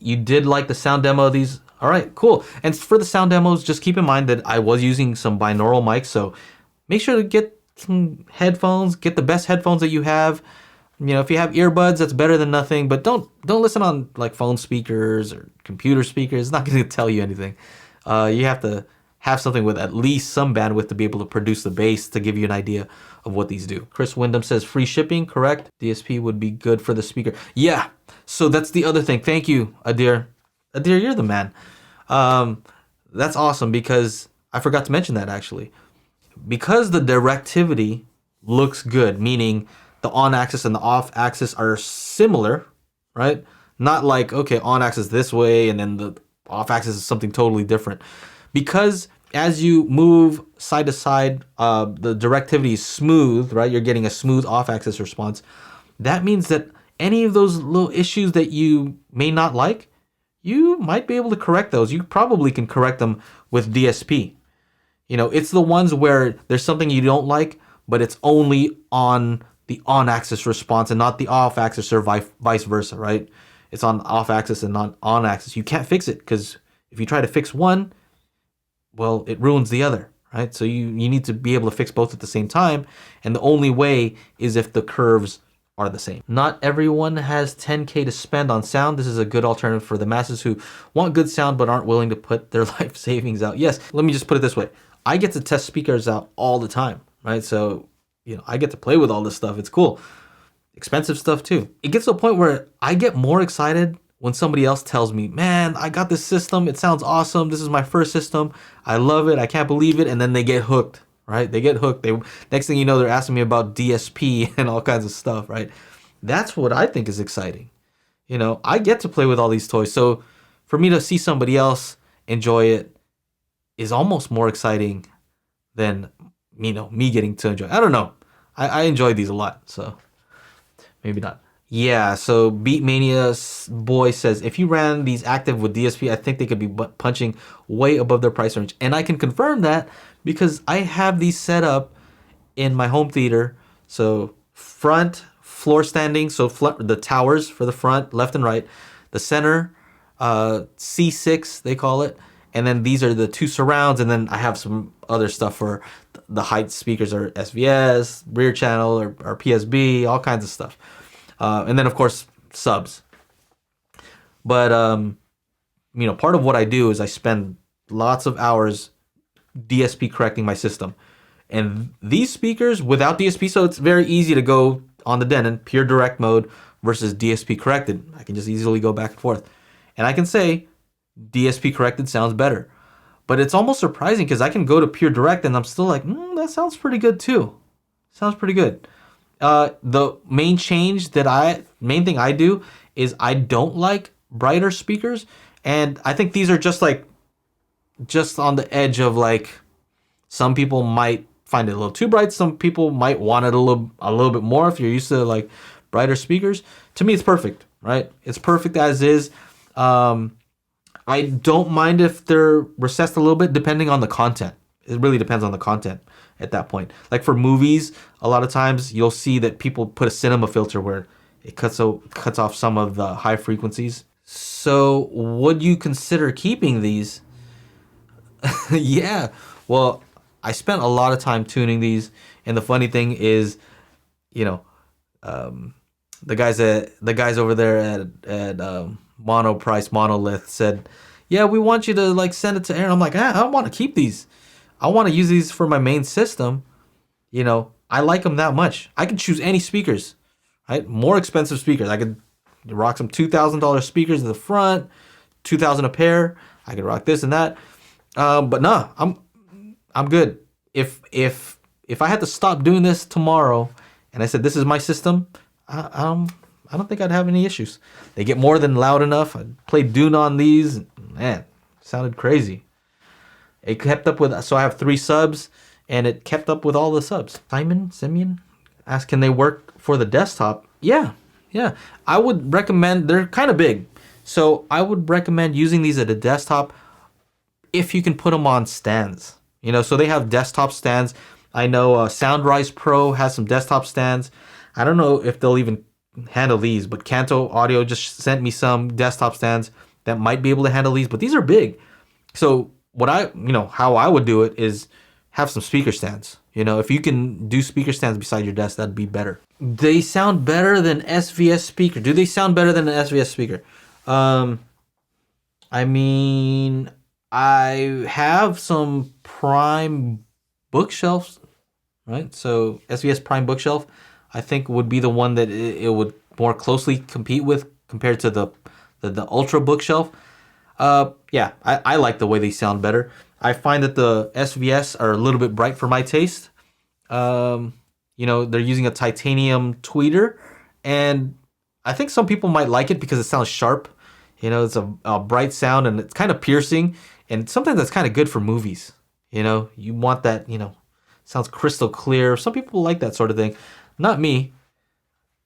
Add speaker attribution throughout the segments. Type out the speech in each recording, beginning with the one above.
Speaker 1: You did like the sound demo of these. All right, cool. And for the sound demos, just keep in mind that I was using some binaural mics, so make sure to get some headphones, get the best headphones that you have. You know, if you have earbuds, that's better than nothing, but don't listen on like phone speakers or computer speakers. It's not going to tell you anything. You have to have something with at least some bandwidth to be able to produce the bass to give you an idea of what these do. Chris Wyndham says free shipping, correct? DSP would be good for the speaker. Yeah, so that's the other thing. Thank you, Adir. Adir, you're the man. That's awesome because I forgot to mention that actually. Because the directivity looks good, meaning the on axis and the off axis are similar, right? Not like, okay, on axis this way and then the off axis is something totally different. Because as you move side to side, the directivity is smooth, right? You're getting a smooth off axis response. That means that any of those little issues that you may not like, you might be able to correct those. You probably can correct them with DSP. You know, it's the ones where there's something you don't like, but it's only on the on-axis response and not the off-axis or vice versa, right? It's on off-axis and not on-axis. You can't fix it because if you try to fix one, well, it ruins the other, right? So you need to be able to fix both at the same time, and the only way is if the curves are the same. Not everyone has 10K to spend on sound. This is a good alternative for the masses who want good sound but aren't willing to put their life savings out. Yes, let me just put it this way. I get to test speakers out all the time, right? So, you know, I get to play with all this stuff. It's cool. Expensive stuff too. It gets to a point where I get more excited when somebody else tells me, man, I got this system. It sounds awesome. This is my first system. I love it. I can't believe it. And then they get hooked, right? They get hooked. Next thing you know, they're asking me about DSP and all kinds of stuff, right? That's what I think is exciting. You know, I get to play with all these toys. So for me to see somebody else enjoy it is almost more exciting than, you know, me getting to enjoy. I don't know. I enjoy these a lot, so maybe not. Yeah, so Beatmania boy says, if you ran these active with DSP, I think they could be punching way above their price range. And I can confirm that because I have these set up in my home theater. So front, floor standing, so the towers for the front, left and right. The center, C6, they call it. And then these are the two surrounds, and then I have some other stuff for the height speakers or SVS, rear channel or PSB, all kinds of stuff. And then, of course, subs. But, you know, part of what I do is I spend lots of hours DSP correcting my system. And these speakers without DSP, so it's very easy to go on the Denon, pure direct mode versus DSP corrected. I can just easily go back and forth. And I can say DSP corrected sounds better. But it's almost surprising because I can go to pure direct and I'm still like, that sounds pretty good too. Sounds pretty good. The main thing I do is I don't like brighter speakers, and I think these are just on the edge of like, some people might find it a little too bright, some people might want it a little bit more if you're used to like brighter speakers. To me, it's perfect, right? It's perfect as is. I don't mind if they're recessed a little bit depending on the content. It really depends on the content at that point. Like for movies, a lot of times you'll see that people put a cinema filter where it cuts off some of the high frequencies. So would you consider keeping these? Yeah. Well, I spent a lot of time tuning these, and the funny thing is, you know, the guys over there at Monolith said, yeah, we want you to like send it to Aaron. I'm like, I don't want to keep these. I want to use these for my main system. You know, I like them that much. I can choose any speakers, right? More expensive speakers. I could rock some $2,000 speakers in the front, $2,000 a pair. I could rock this and that. But no, I'm good. If I had to stop doing this tomorrow and I said, this is my system, I don't think I'd have any issues. They get more than loud enough. I played Dune on these. Man, sounded crazy. It kept up with, so I have 3 subs, and it kept up with all the subs. Simeon asked, can they work for the desktop? Yeah. I would recommend, they're kind of big, so I would recommend using these at a desktop if you can put them on stands. You know, so they have desktop stands. I know Soundrise Pro has some desktop stands. I don't know if they'll even handle these, but Kanto Audio just sent me some desktop stands. that might be able to handle these, but these are big. So how I would do it is have some speaker stands. If you can do speaker stands beside your desk, that'd be better. They sound better than SVS speaker. Do they sound better than an SVS speaker? I mean, I have some Prime bookshelves, right? So SVS Prime bookshelf, I think would be the one that it would more closely compete with compared to the Ultra bookshelf. Yeah, I like the way they sound better. I find that the SVS are a little bit bright for my taste. They're using a titanium tweeter, and I think some people might like it because it sounds sharp. It's a bright sound and it's kind of piercing, and sometimes that's kind of good for movies. You want that, sounds crystal clear. Some people like that sort of thing. Not me.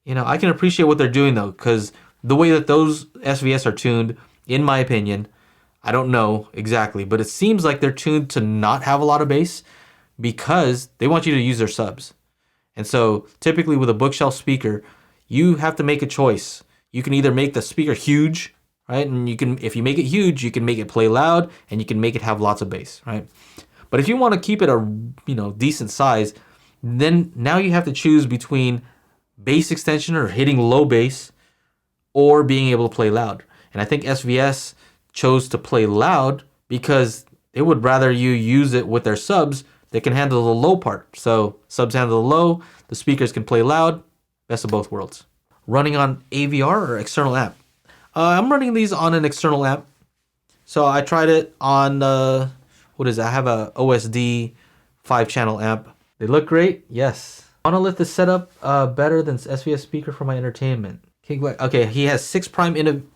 Speaker 1: I can appreciate what they're doing though, because the way that those SVS are tuned, in my opinion, I don't know exactly, but it seems like they're tuned to not have a lot of bass because they want you to use their subs. And so typically with a bookshelf speaker, you have to make a choice. You can either make the speaker huge, right? And if you make it huge, you can make it play loud and you can make it have lots of bass, right? But if you want to keep it a decent size, then now you have to choose between bass extension or hitting low bass or being able to play loud. And I think SVS chose to play loud because they would rather you use it with their subs that can handle the low part. So subs handle the low, the speakers can play loud, best of both worlds. Running on AVR or external amp? I'm running these on an external amp. So I tried it on, what is it? I have a OSD 5-channel amp. They look great, yes. Monolith is set up better than SVS speaker for my entertainment. Okay, he has 6 prime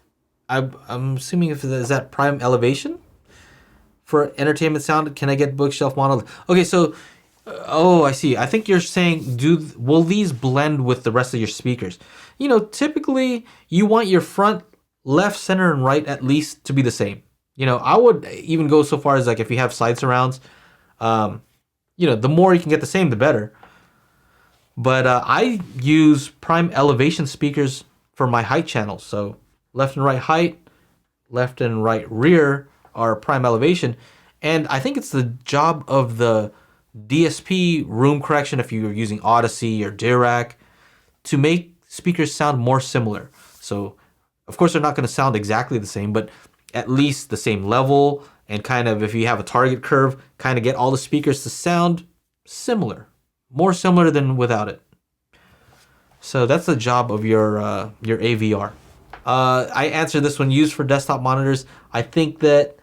Speaker 1: I'm assuming is that prime elevation for entertainment sound. Can I get bookshelf Monolith? Okay, so I see. I think you're saying will these blend with the rest of your speakers? Typically you want your front, left, center, and right at least to be the same. I would even go so far as like if you have side surrounds, the more you can get the same, the better. But I use prime elevation speakers for my height channels. So left and right height, left and right rear are prime elevation. And I think it's the job of the DSP room correction, if you're using Odyssey or Dirac, to make speakers sound more similar. So of course they're not going to sound exactly the same, but at least the same level, and kind of if you have a target curve, kind of get all the speakers to sound similar, more similar than without it. So that's the job of your AVR. I answered this one, used for desktop monitors. I think that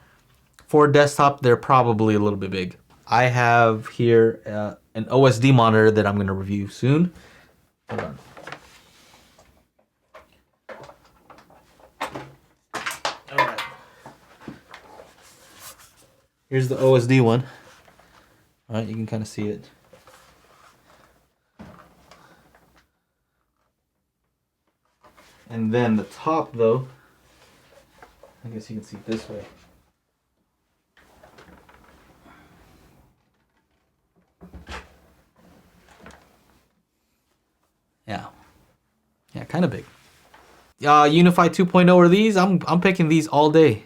Speaker 1: for desktop, they're probably a little bit big. I have here an OSD monitor that I'm going to review soon. Hold on. All right. Here's the OSD one. All right, you can kind of see it. And then the top, though, I guess you can see it this way. Yeah, kind of big. Unify 2.0 are these? I'm picking these all day.